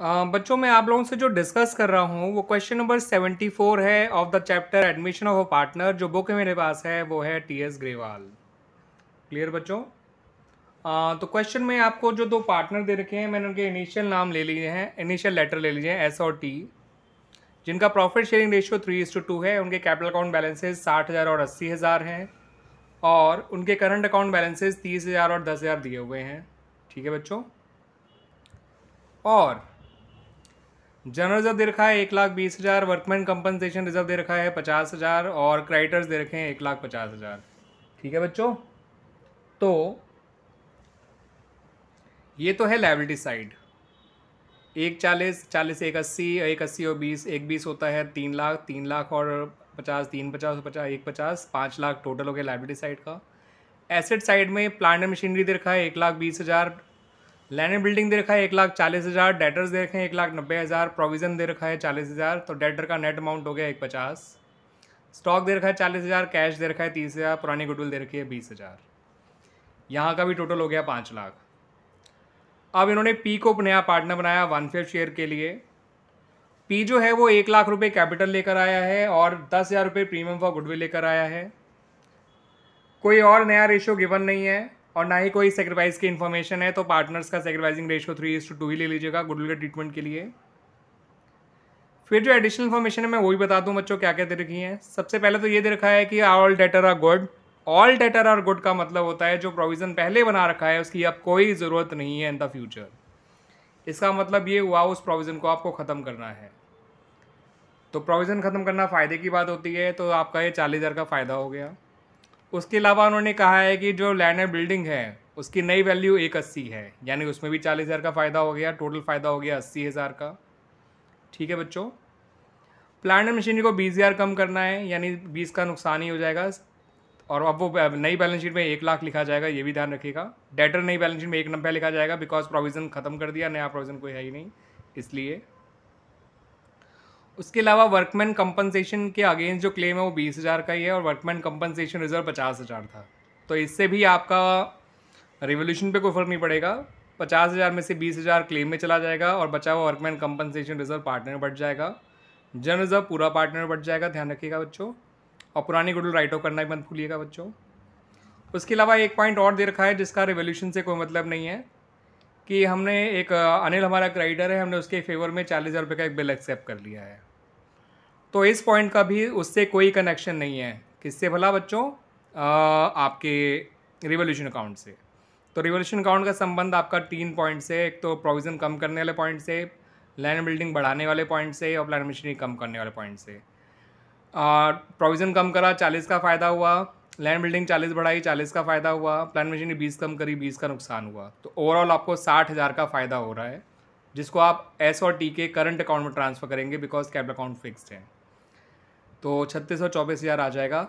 बच्चों मैं आप लोगों से जो डिस्कस कर रहा हूँ वो क्वेश्चन नंबर 74 है of the chapter admission of a partner. जो बुक मेरे पास है वो है टी.एस. ग्रेवाल। क्लियर बच्चों? तो क्वेश्चन में आपको जो दो पार्टनर दे रखे हैं मैंने उनके इनिशियल नाम ले लिए हैं, इनिशियल लेटर ले लीजिए एस और टी, जिनका प्रॉफिट शेयरिंग रेशियो 3:2 है। उनके कैपिटल अकाउंट बैलेंसेज 60,000 और 80,000 हैं और उनके करंट अकाउंट बैलेंसेज 30,000 और 10,000 दिए हुए हैं। ठीक है बच्चों? और जनरल रिजर्व दे रखा है 1,20,000, वर्कमैन कंपनसेशन रिजर्व दे रखा है 50,000 और क्रेडिटर्स दे रखे हैं 1,50,000। ठीक है बच्चों? तो ये तो है लायबिलिटी साइड। 1,40, 40 1,80, 1,80 और 20, 1,20 होता है 3,00,000, 3,00,000 और 50, 3,50 और 50, 1,50, 5,00,000 टोटल हो गया लायबिलिटी साइड का। एसेट साइड में प्लांट एंड मशीनरी दे रखा है 1,20,000, लैंड एंड बिल्डिंग दे रखा है 1,40,000, डेटर्स दे रखे हैं 1,90,000, प्रोविजन दे रखा है 40,000, तो डेटर का नेट अमाउंट हो गया 1,50। स्टॉक दे रखा है 40,000, कैश दे रखा है 30,000, पुरानी गुडविल दे रखी है 20,000। यहाँ का भी टोटल हो गया 5,00,000। अब इन्होंने पी को नया पार्टनर बनाया 1/5 शेयर के लिए। पी जो है वो 1,00,000 रुपये कैपिटल लेकर आया है और 10,000 रुपये प्रीमियम फॉर गुडविल लेकर आया है। कोई और नया रेशियो गिवन नहीं है और ना ही कोई सेक्रीफाइस की इन्फॉर्मेशन है, तो पार्टनर्स का सेक्रीफाइसिंग रेशियो 3:2 ही ले लीजिएगा गुडविल के ट्रीटमेंट के लिए। फिर जो एडिशनल इन्फॉर्मेशन है मैं वही बता दूं बच्चों क्या क्या दे रखी है। सबसे पहले तो ये दे रखा है कि all debtor are good. All debtor are good का मतलब होता है जो प्रोविजन पहले बना रखा है उसकी अब कोई ज़रूरत नहीं है इन द फ्यूचर। इसका मतलब ये हुआ उस प्रोविज़न को आपको ख़त्म करना है। तो प्रोविज़न ख़त्म करना फ़ायदे की बात होती है, तो आपका ये 40,000 का फ़ायदा हो गया। उसके अलावा उन्होंने कहा है कि जो लैंड एंड बिल्डिंग है उसकी नई वैल्यू 1,80 है, यानी उसमें भी 40,000 का फ़ायदा हो गया। टोटल फ़ायदा हो गया 80,000 का। ठीक है बच्चों? प्लांट एंड मशीनरी को 20,000 कम करना है, यानी 20 का नुकसान ही हो जाएगा। और अब वो नई बैलेंस शीट में 1,00,000 लिखा जाएगा, ये भी ध्यान रखिएगा। डेटर नई बैलेंस शीट में 1,90 लिखा जाएगा बिकॉज प्रोविज़न ख़त्म कर दिया, नया प्रोविज़न कोई है ही नहीं इसलिए। उसके अलावा वर्कमैन कंपनसेशन के अगेंस्ट जो क्लेम है वो 20,000 का ही है और वर्कमैन कंपनसेशन रिजर्व 50,000 था। तो इससे भी आपका रिवोल्यूशन पे कोई फ़र्क नहीं पड़ेगा। 50,000 में से 20,000 क्लेम में चला जाएगा और बचा हुआ वर्कमैन कंपनसेशन रिजर्व पार्टनर में बढ़ जाएगा। जनरल रिजर्व पूरा पार्टनर में बढ़ जाएगा, ध्यान रखिएगा बच्चों। और पुरानी गुडविल राइट ऑफ करना ही मत भूलिएगा बच्चों। उसके अलावा एक पॉइंट और दे रखा है जिसका रिवोल्यूशन से कोई मतलब नहीं है, कि हमने एक अनिल हमारा क्रेडिटर है, हमने उसके फेवर में 40,000 रुपये का एक बिल एक्सेप्ट कर लिया है। तो इस पॉइंट का भी उससे कोई कनेक्शन नहीं है। किससे भला बच्चों? आपके रिवोल्यूशन अकाउंट से। तो रिवोल्यूशन अकाउंट का संबंध आपका 3 पॉइंट से, एक तो प्रोविज़न कम करने वाले पॉइंट से, लैंड बिल्डिंग बढ़ाने वाले पॉइंट से और प्लांट मशीनरी कम करने वाले पॉइंट से। प्रोविज़न कम करा 40 का फ़ायदा हुआ, लैंड बिल्डिंग 40 बढ़ाई 40 का फ़ायदा हुआ, प्लांट मशीनरी 20 कम करी 20 का नुकसान हुआ। तो ओवरऑल आपको 60,000 का फ़ायदा हो रहा है, जिसको आप एस और टी के करंट अकाउंट में ट्रांसफ़र करेंगे बिकॉज कैपिटल अकाउंट फिक्स्ड है। तो 36 और 24,000 आ जाएगा।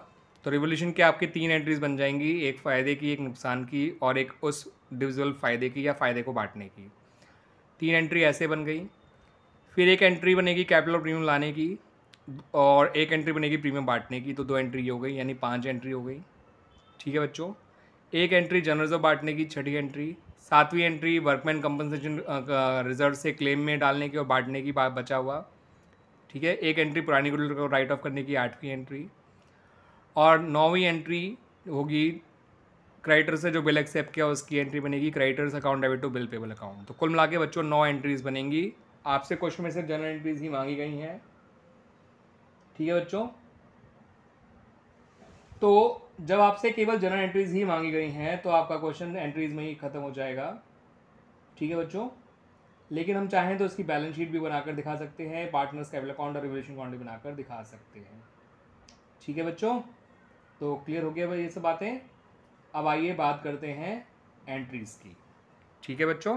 तो रिवोल्यूशन के आपकी 3 एंट्रीज बन जाएंगी, एक फ़ायदे की, एक नुकसान की और एक उस डिविजिबल फ़ायदे की या फ़ायदे को बांटने की। 3 एंट्री ऐसे बन गई। फिर एक एंट्री बनेगी कैपिटल प्रीमियम लाने की और एक एंट्री बनेगी प्रीमियम बांटने की, तो 2 एंट्री हो गई, यानी 5 एंट्री हो गई। ठीक है बच्चों? एक एंट्री जनरल रिजर्व बांटने की, 6ठी एंट्री। 7वीं एंट्री वर्कमैन कंपनसेशन रिजर्व से क्लेम में डालने की और बांटने की बचा हुआ। ठीक है? एक एंट्री पुरानी गुडविल को राइट ऑफ करने की, 8वीं एंट्री। और 9वीं एंट्री होगी क्रेडिटर से जो बिल एक्सेप्ट किया उसकी एंट्री बनेगी, creditors account debit to bill payable account. तो कुल मिला के बच्चों 9 एंट्रीज बनेंगी। आपसे क्वेश्चन में सिर्फ जनरल एंट्रीज ही मांगी गई हैं। ठीक है बच्चों? तो जब आपसे केवल जनरल एंट्रीज ही मांगी गई हैं तो आपका क्वेश्चन एंट्रीज में ही खत्म हो जाएगा। ठीक है बच्चों? लेकिन हम चाहें तो इसकी बैलेंस शीट भी बनाकर दिखा सकते हैं, पार्टनर्स कैपिटल अकाउंट और रिवोल्यूशन अकाउंट भी बनाकर दिखा सकते हैं। ठीक है बच्चों? तो क्लियर हो गया भाई ये सब बातें। अब आइए बात करते हैं एंट्रीज़ की। ठीक है बच्चों?